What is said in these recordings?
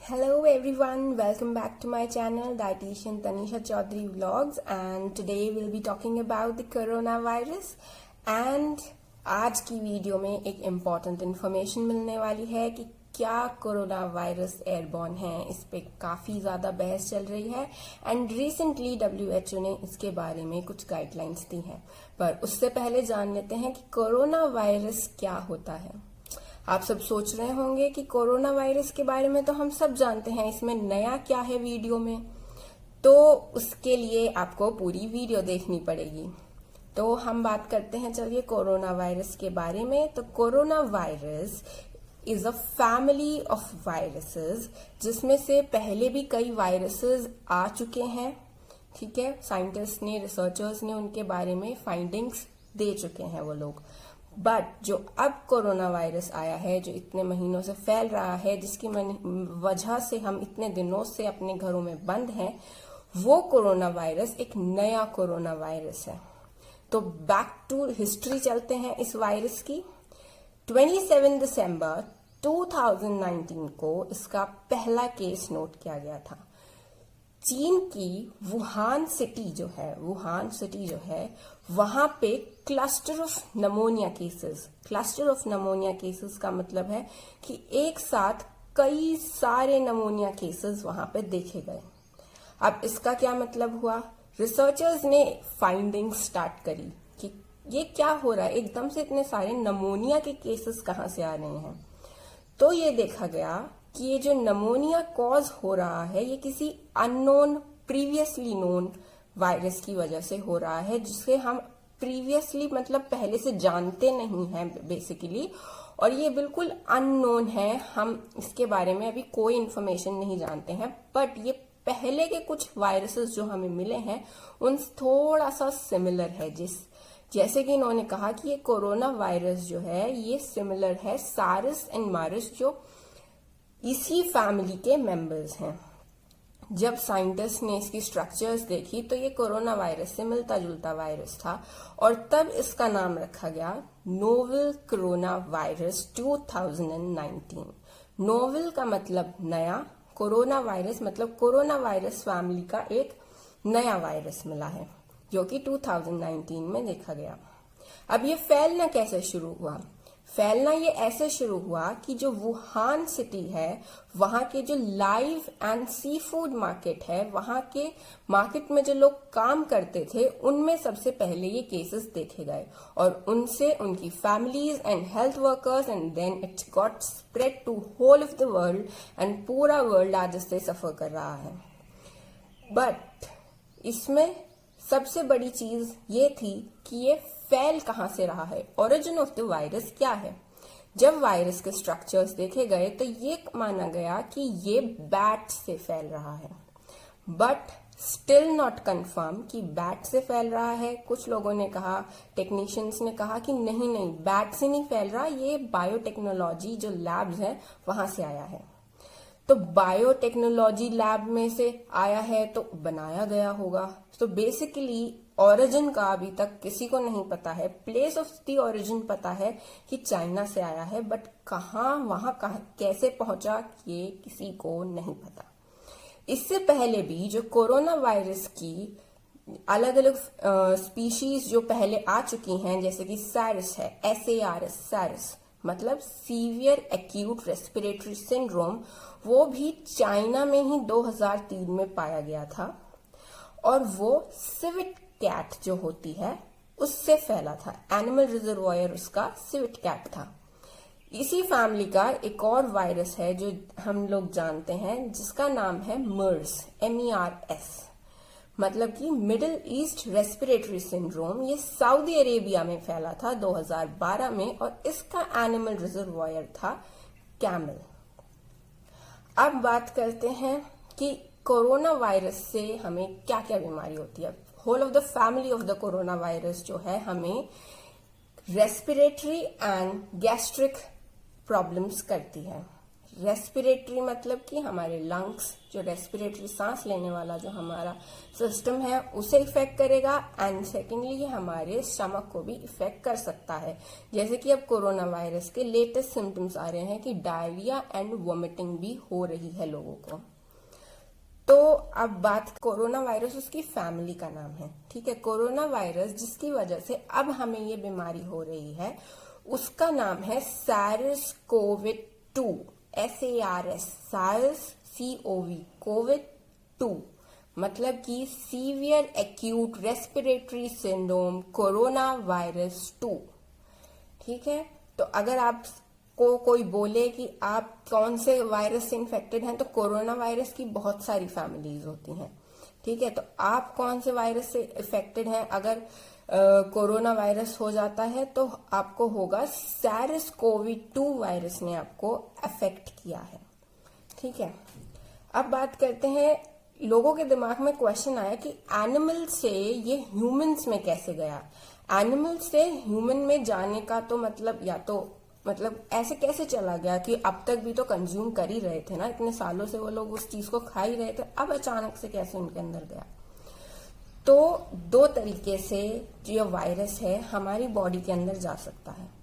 Hello everyone, welcome back to my channel Dietitian Tanisha Chaudhary Vlogs, and today we'll be talking about the coronavirus and आज की video में एक important information मिलने वाली है कि क्या कोरोना वायरस एयरबॉर्न है। इस पे काफी ज्यादा बहस चल रही है एंड रिसेंटली WHO ने इसके बारे में कुछ गाइडलाइंस दी हैं। पर उससे पहले जान लेते हैं कि कोरोना वायरस क्या होता है। आप सब सोच रहे होंगे कि कोरोना वायरस के बारे में तो हम सब जानते हैं, इसमें नया क्या है वीडियो में। तो उसके लिए आपको पूरी वीडियो देखनी पड़ेगी। तो हम बात करते हैं चलिए कोरोना वायरस के बारे में। तो corona virus is a family of viruses, जिसमें से पहले भी कई वायरसेस आ चुके हैं। ठीक है, साइंटिस्ट ने, रिसर्चर्स ने उनके बारे में फाइंडिंग्स दे चुके हैं वो लोग। बट जो अब कोरोना वायरस आया है, जो इतने महीनों से फैल रहा है, जिसकी वजह से हम इतने दिनों से अपने घरों में बंद हैं, वो कोरोना वायरस एक नया कोरोना वायरस है। तो बैक टू हिस्ट्री चलते हैं इस वायरस की। 27 दिसंबर 2019 को इसका पहला केस नोट किया गया था। चीन की वुहान सिटी जो है वहां पे क्लस्टर ऑफ नमोनिया केसेस का मतलब है कि एक साथ कई सारे नमोनिया केसेस वहां पे देखे गए। अब इसका क्या मतलब हुआ, रिसर्चर्स ने फाइंडिंग स्टार्ट करी कि ये क्या हो रहा है, एकदम से इतने सारे नमोनिया के केसेस कहां से आ रहे हैं। तो ये देखा गया कि ये जो नमोनिया कॉज हो रहा है ये किसी अननोन प्रीवियसली नोन वायरस की वजह से हो रहा है, जिसे हम प्रीवियसली मतलब पहले से जानते नहीं हैं बेसिकली, और ये बिल्कुल अननोन है। हम इसके बारे में अभी कोई इन्फॉर्मेशन नहीं जानते हैं, बट ये पहले के कुछ वायरसेस जो हमें मिले हैं उन थोड़ा सा सिमिलर है। जैसे कि इन्होंने कहा कि ये कोरोना वायरस जो है ये सिमिलर है सार्स एंड मार्स, जो इसी फैमिली के मेंबर्स हैं। जब साइंटिस्ट ने इसकी स्ट्रक्चर्स देखी तो ये कोरोना वायरस से मिलता जुलता वायरस था, और तब इसका नाम रखा गया नोवेल कोरोना वायरस 2019। नोवेल का मतलब नया, कोरोना वायरस मतलब कोरोना वायरस फैमिली का एक नया वायरस मिला है, जो कि 2019 में देखा गया। अब ये फैलना कैसे शुरू हुआ? फैलना ये ऐसे शुरू हुआ कि जो वुहान सिटी है, वहां के जो live and seafood market है, वहां के मार्केट में जो लोग काम करते थे, उनमें सबसे पहले ये केसेस देखे गए, और उनसे उनकी families and health workers, and then it got spread to whole of the world, and पूरा वर्ल्ड आज इससे सफर कर रहा है। बट इसमें सबसे बड़ी चीज ये थी कि ये फैल कहां से रहा है, ओरिजिन ऑफ द वायरस क्या है। जब वायरस के स्ट्रक्चर्स देखे गए तो ये माना गया कि ये बैट से फैल रहा है, बट स्टिल नॉट कंफर्म कि बैट से फैल रहा है। कुछ लोगों ने कहा, टेक्नीशियंस ने कहा कि नहीं बैट से नहीं फैल रहा, ये बायोटेक्नोलॉजी जो लैब्स हैं वहां से आया है। तो बायोटेक्नोलॉजी लैब में से आया है तो बनाया गया होगा। तो बेसिकली ओरिजिन का अभी तक किसी को नहीं पता है। प्लेस ऑफ द ओरिजिन पता है कि चाइना से आया है, बट वहां कैसे पहुंचा ये किसी को नहीं पता। इससे पहले भी जो कोरोना वायरस की अलग अलग स्पीशीज जो पहले आ चुकी हैं, जैसे कि सार्स है, SARS मतलब सीवियर एक्यूट रेस्पिरेटरी सिंड्रोम, वो भी चाइना में ही 2003 में पाया गया था, और वो सिविट कैट जो होती है उससे फैला था। एनिमल रिजर्वॉयर उसका सिविट कैट था। इसी फैमिली का एक और वायरस है जो हम लोग जानते हैं, जिसका नाम है MERS मतलब कि मिडिल ईस्ट रेस्पिरेटरी सिंड्रोम। ये सऊदी अरेबिया में फैला था 2012 में, और इसका एनिमल रिजर्वॉयर था कैमल। अब बात करते हैं कि कोरोना वायरस से हमें क्या क्या बीमारी होती है। Whole of the family of the coronavirus जो है हमें रेस्पिरेटरी एंड गैस्ट्रिक प्रॉब्लम्स करती है। रेस्पिरेटरी मतलब कि हमारे लंग्स, जो रेस्पिरेटरी सांस लेने वाला जो हमारा सिस्टम है उसे इफेक्ट करेगा, एंड सेकेंडली ये हमारे स्टमक को भी इफेक्ट कर सकता है। जैसे कि अब कोरोना वायरस के लेटेस्ट सिम्टम्स आ रहे हैं कि डायरिया एंड वोमिटिंग भी हो रही है लोगों को। तो अब बात, कोरोना वायरस उसकी फैमिली का नाम है, ठीक है। कोरोना वायरस जिसकी वजह से अब हमें ये बीमारी हो रही है उसका नाम है SARS-CoV-2, SARS, सार्स CoV, कोविड-2, मतलब कि severe acute respiratory syndrome corona virus 2, ठीक है। तो अगर आप को कोई बोले कि आप कौन से वायरस से इन्फेक्टेड हैं, तो कोरोना वायरस की बहुत सारी फैमिलीज होती हैं, ठीक है। तो आप कौन से वायरस से इफेक्टेड हैं, अगर कोरोना वायरस हो जाता है तो आपको होगा SARS-CoV-2 वायरस ने आपको अफेक्ट किया है, ठीक है। अब बात करते हैं, लोगों के दिमाग में क्वेश्चन आया कि एनिमल से ये ह्यूमंस में कैसे गया। एनिमल से ह्यूमन में जाने का तो मतलब ऐसे कैसे चला गया कि अब तक भी तो कंज्यूम कर ही रहे थे ना, इतने सालों से वो लोग उस चीज को खा ही रहे थे, अब अचानक से कैसे उनके अंदर गया। तो दो तरीके से जो वायरस है हमारी बॉडी के अंदर जा सकता है।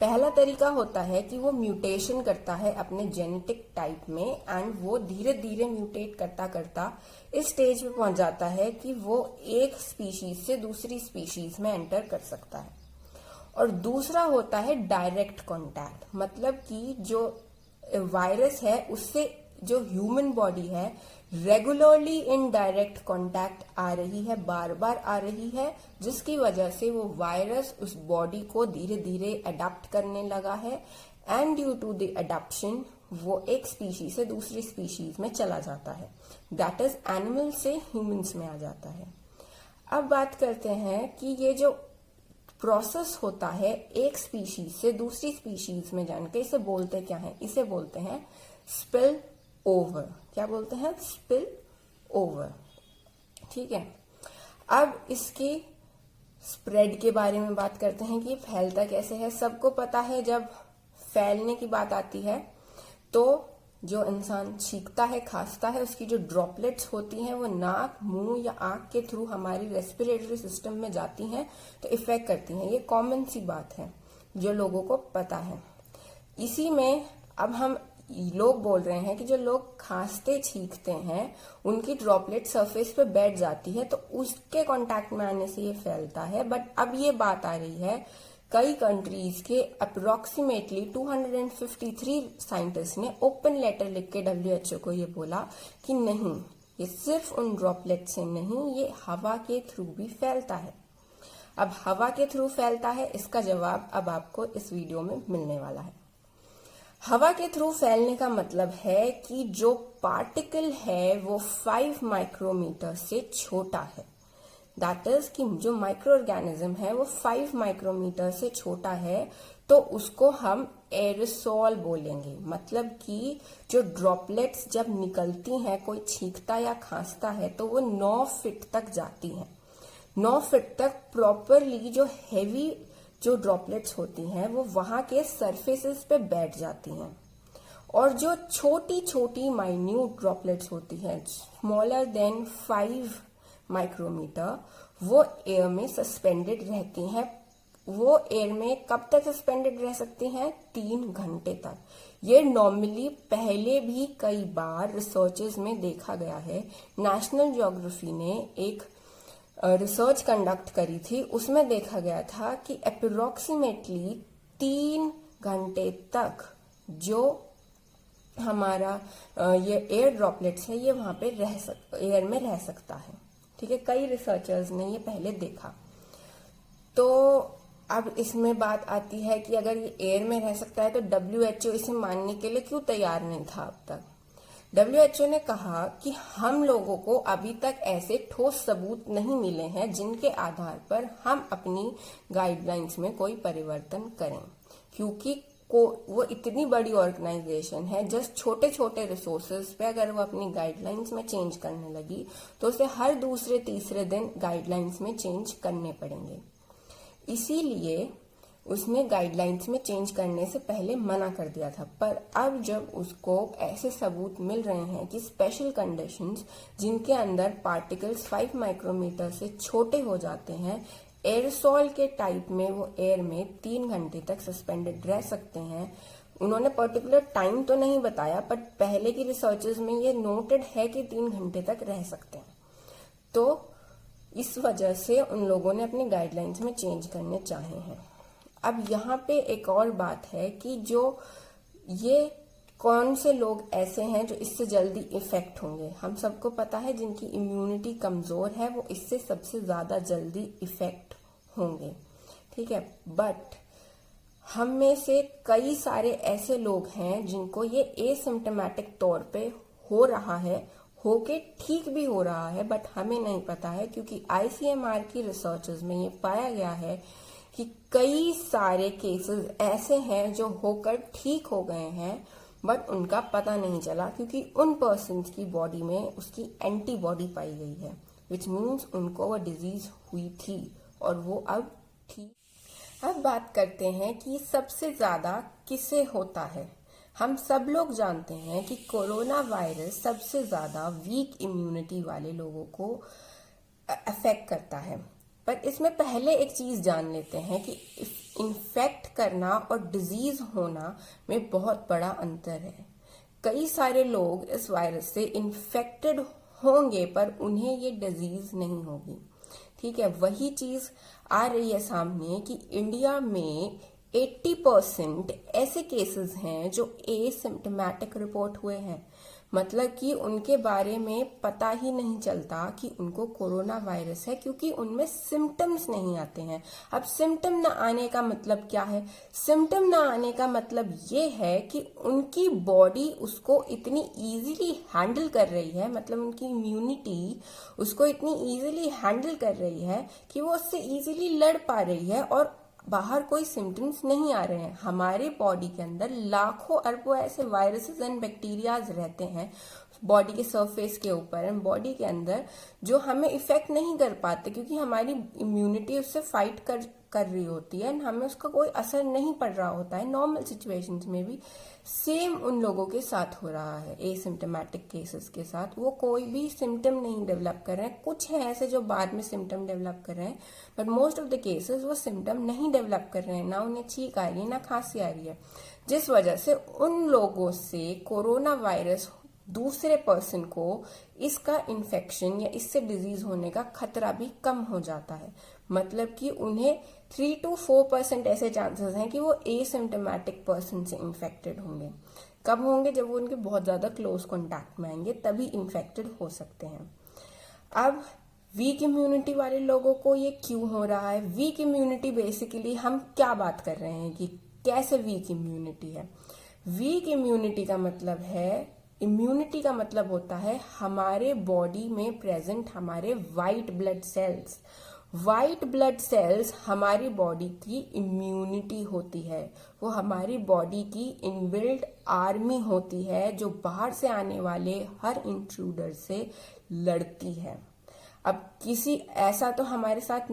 पहला तरीका होता है कि वो म्यूटेशन करता है अपने जेनेटिक टाइप में, एंड वो धीरे धीरे म्यूटेट करता करता इस स्टेज पे पहुंच जाता है कि वो एक स्पीशीज से दूसरी स्पीशीज में एंटर कर सकता है। और दूसरा होता है डायरेक्ट कांटेक्ट, मतलब कि जो वायरस है उससे जो ह्यूमन बॉडी है रेगुलरली इन डायरेक्ट कांटेक्ट आ रही है, बार बार आ रही है, जिसकी वजह से वो वायरस उस बॉडी को धीरे धीरे अडेप्ट करने लगा है, and due to the adaption वो एक स्पीशीज से दूसरी स्पीशीज में चला जाता है, दैट इज एनिमल से ह्यूमंस में आ जाता है। अब बात करते हैं कि ये जो प्रोसेस होता है एक स्पीशीज से दूसरी स्पीशीज में जाने के, इसे बोलते क्या है, इसे बोलते हैं स्पिल ओवर। क्या बोलते हैं? स्पिल ओवर, ठीक है। अब इसकी स्प्रेड के बारे में बात करते हैं कि फैलता कैसे है। सबको पता है जब फैलने की बात आती है तो जो इंसान छींकता है, खांसता है, उसकी जो ड्रॉपलेट्स होती हैं वो नाक, मुंह या आंख के थ्रू हमारी रेस्पिरेटरी सिस्टम में जाती हैं तो इफेक्ट करती हैं। ये कॉमन सी बात है जो लोगों को पता है। इसी में अब हम लोग बोल रहे हैं कि जो लोग खांसते छींकते हैं उनकी ड्रॉपलेट सरफेस पे बैठ जाती है तो उसके कांटेक्ट में आने से ये फैलता है। बट अब ये बात आ रही है, कई कंट्रीज के अप्रोक्सीमेटली 253 साइंटिस्ट ने ओपन लेटर लिख के WHO को ये बोला कि नहीं, ये सिर्फ उन ड्रॉपलेट से नहीं, ये हवा के थ्रू भी फैलता है। अब हवा के थ्रू फैलता है, इसका जवाब अब आपको इस वीडियो में मिलने वाला है। हवा के थ्रू फैलने का मतलब है कि जो पार्टिकल है वो 5 माइक्रोमीटर से छोटा है, दैट इज कि जो माइक्रो ऑर्गेनिज्म है वो 5 माइक्रोमीटर से छोटा है, तो उसको हम एरोसोल बोलेंगे। मतलब कि जो ड्रॉपलेट्स जब निकलती हैं, कोई छींकता या खांसता है तो वो 9 फीट तक जाती हैं। 9 फीट तक प्रॉपरली जो हैवी जो ड्रॉपलेट्स होती हैं वो वहां के सरफेसेस पे बैठ जाती हैं। और जो छोटी छोटी माइन्यूट ड्रॉपलेट्स होती हैं, स्मॉलर देन 5 माइक्रोमीटर, वो एयर में सस्पेंडेड रहती हैं। वो एयर में कब तक सस्पेंडेड रह सकती हैं? 3 घंटे तक। ये नॉर्मली पहले भी कई बार रिसर्चेस में देखा गया है। नेशनल ज्योग्राफी ने एक रिसर्च कंडक्ट करी थी, उसमें देखा गया था कि अप्रोक्सीमेटली 3 घंटे तक जो हमारा ये एयर ड्रॉपलेट्स है ये वहां पे एयर में रह सकता है, ठीक है। कई रिसर्चर्स ने ये पहले देखा। तो अब इसमें बात आती है कि अगर ये एयर में रह सकता है तो WHO इसे मानने के लिए क्यों तैयार नहीं था अब तक। WHO ने कहा कि हम लोगों को अभी तक ऐसे ठोस सबूत नहीं मिले हैं जिनके आधार पर हम अपनी गाइडलाइंस में कोई परिवर्तन करें, क्योंकि वो इतनी बड़ी ऑर्गेनाइजेशन है, जस्ट छोटे छोटे रिसोर्सेज पे अगर वो अपनी गाइडलाइंस में चेंज करने लगी तो उसे हर दूसरे तीसरे दिन गाइडलाइंस में चेंज करने पड़ेंगे। इसीलिए उसने गाइडलाइंस में चेंज करने से पहले मना कर दिया था। पर अब जब उसको ऐसे सबूत मिल रहे हैं कि स्पेशल कंडीशंस जिनके अंदर पार्टिकल्स 5 माइक्रोमीटर से छोटे हो जाते हैं, एयरसॉल के टाइप में वो एयर में 3 घंटे तक सस्पेंडेड रह सकते हैं। उन्होंने पर्टिकुलर टाइम तो नहीं बताया, पर पहले की रिसर्चेस में ये नोटेड है कि 3 घंटे तक रह सकते हैं। तो इस वजह से उन लोगों ने अपनी गाइडलाइंस में चेंज करने चाहे हैं। अब यहाँ पे एक और बात है कि जो ये कौन से लोग ऐसे हैं जो इससे जल्दी इफेक्ट होंगे। हम सबको पता है जिनकी इम्यूनिटी कमजोर है वो इससे सबसे ज्यादा जल्दी इफेक्ट होंगे, ठीक है। बट हम में से कई सारे ऐसे लोग हैं जिनको ये एसिम्प्टोमेटिक तौर पे हो रहा है, होके ठीक भी हो रहा है, बट हमें नहीं पता है, क्योंकि ICMR की रिसर्चेस में ये पाया गया है कि कई सारे केसेस ऐसे हैं जो होकर ठीक हो गए हैं बट उनका पता नहीं चला, क्योंकि उन पर्सन की बॉडी में उसकी एंटीबॉडी पाई गई है, विच मीन्स उनको वो डिजीज हुई थी और वो अब ठीक। अब बात करते हैं कि सबसे ज्यादा किसे होता है। हम सब लोग जानते हैं कि कोरोना वायरस सबसे ज्यादा वीक इम्यूनिटी वाले लोगों को अफेक्ट करता है। पर इसमें पहले एक चीज जान लेते हैं कि इन्फेक्ट करना और डिजीज होना में बहुत बड़ा अंतर है। कई सारे लोग इस वायरस से इन्फेक्टेड होंगे पर उन्हें ये डिजीज नहीं होगी, ठीक है। वही चीज आ रही है सामने कि इंडिया में 80% ऐसे केसेस हैं जो एसिम्प्टोमेटिक रिपोर्ट हुए हैं, मतलब कि उनके बारे में पता ही नहीं चलता कि उनको कोरोना वायरस है, क्योंकि उनमें सिम्टम्स नहीं आते हैं। अब सिम्टम न आने का मतलब क्या है? सिम्टम न आने का मतलब ये है कि उनकी बॉडी उसको इतनी इजीली हैंडल कर रही है, मतलब उनकी इम्यूनिटी उसको इतनी इजीली हैंडल कर रही है कि वो उससे इजीली लड़ पा रही है और बाहर कोई सिम्टम्स नहीं आ रहे हैं। हमारे बॉडी के अंदर लाखों अरबों ऐसे वायरसेस एंड बैक्टीरियाज रहते हैं बॉडी के सरफेस के ऊपर एंड बॉडी के अंदर, जो हमें इफेक्ट नहीं कर पाते क्योंकि हमारी इम्यूनिटी उससे फाइट कर रही होती है एंड हमें उसका कोई असर नहीं पड़ रहा होता है। नॉर्मल सिचुएशंस में भी सेम उन लोगों के साथ हो रहा है, एसिम्प्टोमेटिक केसेस के साथ। वो कोई भी सिम्टम नहीं डेवलप कर रहे हैं। कुछ है ऐसे जो बाद में सिम्टम डेवलप कर रहे हैं, but most of the cases वो सिम्टम नहीं डेवलप कर रहे हैं। ना उन्हें छींक आ रही है, ना खांसी आ रही है, जिस वजह से उन लोगों से कोरोना वायरस दूसरे पर्सन को इसका इन्फेक्शन या इससे डिजीज होने का खतरा भी कम हो जाता है। मतलब कि उन्हें 3 to 4% ऐसे चांसेस हैं कि वो एसिम्प्टोमेटिक पर्सन से इन्फेक्टेड होंगे। कब होंगे? जब वो उनके बहुत ज्यादा क्लोज कॉन्टैक्ट में आएंगे, तभी इन्फेक्टेड हो सकते हैं। अब वीक इम्यूनिटी वाले लोगों को ये क्यों हो रहा है? वीक इम्यूनिटी बेसिकली हम क्या बात कर रहे हैं कि कैसे वीक इम्यूनिटी है? वीक इम्यूनिटी का मतलब है, इम्यूनिटी का मतलब होता है हमारे बॉडी में प्रेजेंट हमारे white blood cells. White blood cells हमारी बॉडी की इम्यूनिटी होती है। वो हमारी बॉडी की इनबिल्ट आर्मी होती है जो बाहर से आने वाले हर इंट्रूडर से लड़ती है। अब किसी ऐसा तो हमारे साथ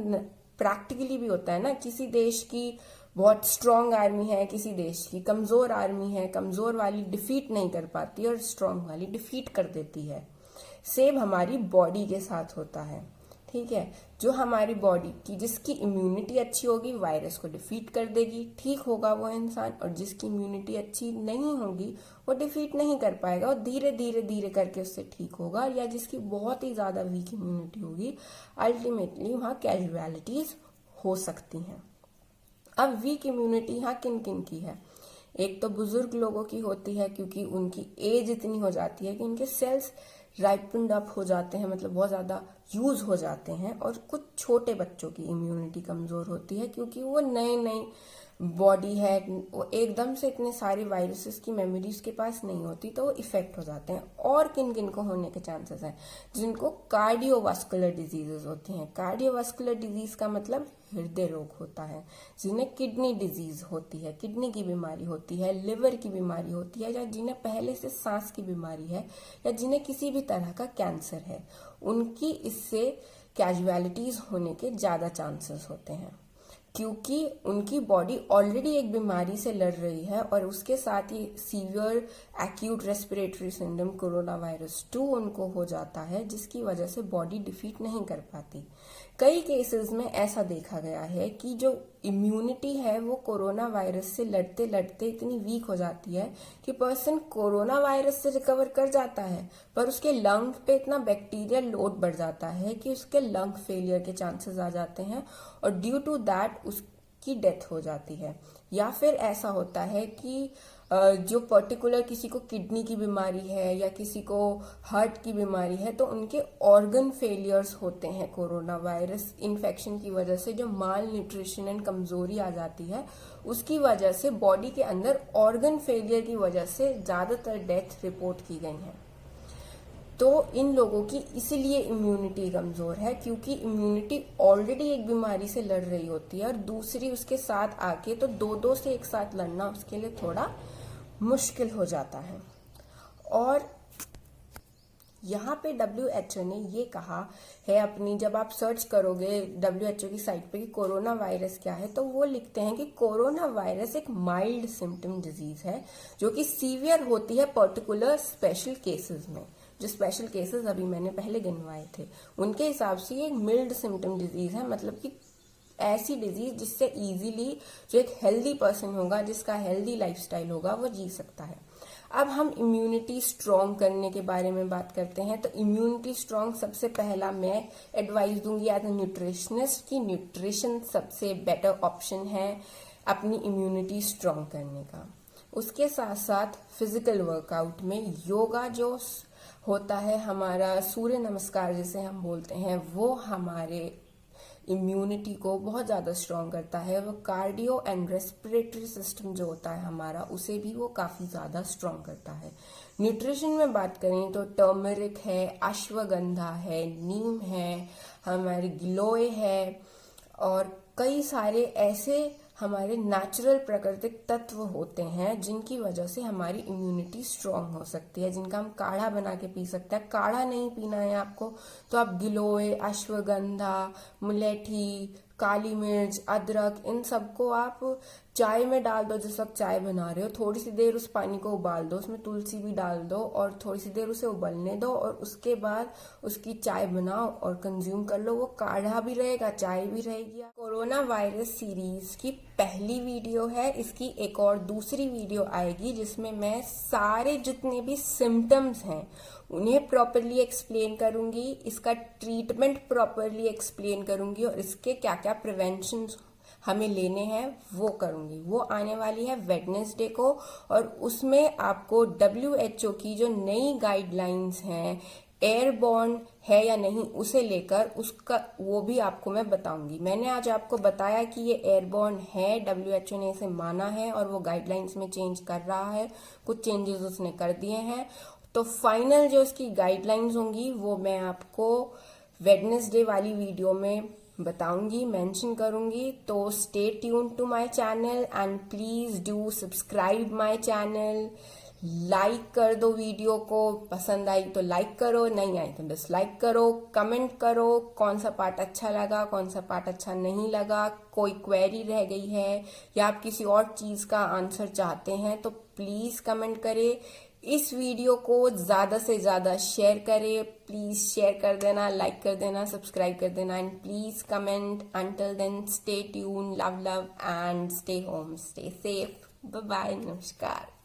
प्रैक्टिकली भी होता है ना, किसी देश की बहुत स्ट्रांग आर्मी है, किसी देश की कमजोर आर्मी है, कमजोर वाली डिफीट नहीं कर पाती और स्ट्रांग वाली डिफीट कर देती है। सेम हमारी बॉडी के साथ होता है, ठीक है। जो हमारी बॉडी की जिसकी इम्यूनिटी अच्छी होगी वायरस को डिफीट कर देगी, ठीक होगा वो इंसान, और जिसकी इम्यूनिटी अच्छी नहीं होगी वो डिफीट नहीं कर पाएगा और धीरे धीरे धीरे करके उससे ठीक होगा। या जिसकी बहुत ही ज्यादा वीक इम्यूनिटी होगी, अल्टीमेटली वहां कैजुअलिटीज हो सकती हैं। अब वीक इम्यूनिटी यहाँ किन किन की है? एक तो बुजुर्ग लोगों की होती है, क्योंकि उनकी एज इतनी हो जाती है कि उनके सेल्स राइपन्ड अप हो जाते हैं, मतलब बहुत ज्यादा यूज हो जाते हैं। और कुछ छोटे बच्चों की इम्यूनिटी कमजोर होती है, क्योंकि वो नई बॉडी है, वो एकदम से इतने सारे वायरसेस की मेमोरी उसके पास नहीं होती, तो वो इफेक्ट हो जाते हैं। और किन किन को होने के चांसेस हैं? जिनको कार्डियोवास्कुलर डिजीजेस होती हैं। कार्डियोवास्कुलर डिजीज का मतलब हृदय रोग होता है। जिन्हें किडनी डिजीज होती है, किडनी की बीमारी होती है, लिवर की बीमारी होती है, या जिन्हें पहले से सांस की बीमारी है, या जिन्हें किसी भी तरह का कैंसर है, उनकी इससे कैजुअलिटीज होने के ज्यादा चांसेस होते हैं, क्योंकि उनकी बॉडी ऑलरेडी एक बीमारी से लड़ रही है और उसके साथ ही severe acute respiratory syndrome corona virus 2 उनको हो जाता है, जिसकी वजह से बॉडी डिफीट नहीं कर पाती। कई केसेस में ऐसा देखा गया है कि जो इम्यूनिटी है वो कोरोना वायरस से लड़ते लड़ते इतनी वीक हो जाती है कि पर्सन कोरोना वायरस से रिकवर कर जाता है, पर उसके लंग पे इतना बैक्टीरियल लोड बढ़ जाता है कि उसके लंग फेलियर के चांसेस आ जाते हैं और ड्यू टू दैट उसकी डेथ हो जाती है। या फिर ऐसा होता है कि जो पर्टिकुलर किसी को किडनी की बीमारी है या किसी को हार्ट की बीमारी है तो उनके ऑर्गन फेलियर्स होते हैं कोरोना वायरस इन्फेक्शन की वजह से। जो माल न्यूट्रिशन एंड कमजोरी आ जाती है उसकी वजह से बॉडी के अंदर ऑर्गन फेलियर की वजह से ज्यादातर डेथ रिपोर्ट की गई है। तो इन लोगों की इसलिए इम्यूनिटी कमजोर है क्योंकि इम्यूनिटी ऑलरेडी एक बीमारी से लड़ रही होती है और दूसरी उसके साथ आके तो दो से एक साथ लड़ना उसके लिए थोड़ा मुश्किल हो जाता है। और यहाँ पे WHO ने ये कहा है अपनी, जब आप सर्च करोगे WHO की साइट पे कि कोरोना वायरस क्या है तो वो लिखते हैं कि कोरोना वायरस एक माइल्ड सिम्टम डिजीज है जो कि सीवियर होती है पर्टिकुलर स्पेशल केसेस में। जो स्पेशल केसेस अभी मैंने पहले गिनवाए थे उनके हिसाब से ये एक मिल्ड सिम्टम डिजीज है, मतलब कि ऐसी डिजीज जिससे इजीली जो एक हेल्दी पर्सन होगा, जिसका हेल्दी लाइफस्टाइल होगा, वो जी सकता है। अब हम इम्यूनिटी स्ट्रॉन्ग करने के बारे में बात करते हैं। तो इम्यूनिटी स्ट्रॉन्ग सबसे पहला मैं एडवाइस दूंगी एज अ न्यूट्रिशनिस्ट कि न्यूट्रिशन सबसे बेटर ऑप्शन है अपनी इम्यूनिटी स्ट्रॉन्ग करने का। उसके साथ साथ फिजिकल वर्कआउट में योगा जो होता है, हमारा सूर्य नमस्कार जिसे हम बोलते हैं, वो हमारे इम्यूनिटी को बहुत ज़्यादा स्ट्रॉन्ग करता है। वो कार्डियो एंड रेस्पिरेटरी सिस्टम जो होता है हमारा, उसे भी वो काफ़ी ज़्यादा स्ट्रॉन्ग करता है। न्यूट्रिशन में बात करें तो टर्मरिक है, अश्वगंधा है, नीम है, हमारे गिलोय है और कई सारे ऐसे हमारे नेचुरल प्राकृतिक तत्व होते हैं जिनकी वजह से हमारी इम्यूनिटी स्ट्रांग हो सकती है, जिनका हम काढ़ा बना के पी सकते हैं। काढ़ा नहीं पीना है आपको तो आप गिलोय, अश्वगंधा, मुलेठी, काली मिर्च, अदरक, इन सबको आप चाय में डाल दो। जैसे आप चाय बना रहे हो, थोड़ी सी देर उस पानी को उबाल दो, उसमें तुलसी भी डाल दो और थोड़ी सी देर उसे उबलने दो और उसके बाद उसकी चाय बनाओ और कंज्यूम कर लो। वो काढ़ा भी रहेगा, चाय भी रहेगी। कोरोना वायरस सीरीज की पहली वीडियो है, इसकी एक और दूसरी वीडियो आएगी जिसमें मैं सारे जितने भी सिम्टम्स हैं उन्हें प्रॉपरली एक्सप्लेन करूंगी, इसका ट्रीटमेंट प्रॉपरली एक्सप्लेन करूंगी और इसके क्या क्या प्रिवेंशन हमें लेने हैं वो करूंगी। वो आने वाली है वेडनेसडे को और उसमें आपको WHO की जो नई गाइडलाइंस हैं, एयरबॉर्न है या नहीं उसे लेकर उसका वो भी आपको मैं बताऊंगी। मैंने आज आपको बताया कि ये एयरबॉर्न है, WHO ने इसे माना है और वो गाइडलाइंस में चेंज कर रहा है, कुछ चेंजेस उसने कर दिए हैं। तो फाइनल जो इसकी गाइडलाइंस होंगी वो मैं आपको वेडनेसडे वाली वीडियो में बताऊंगी, मेंशन करूंगी। तो stay tune to my channel and please do subscribe my channel. Like कर दो वीडियो को, पसंद आई तो लाइक करो, नहीं आई तो डिसलाइक करो। कमेंट करो कौन सा पार्ट अच्छा लगा, कौन सा पार्ट अच्छा नहीं लगा, कोई क्वेरी रह गई है या आप किसी और चीज का आंसर चाहते हैं तो प्लीज कमेंट करें। इस वीडियो को ज्यादा से ज्यादा शेयर करें, प्लीज शेयर कर देना, लाइक कर देना, सब्सक्राइब कर देना and please comment. Until then stay tune, love and stay home, stay safe, bye bye, नमस्कार।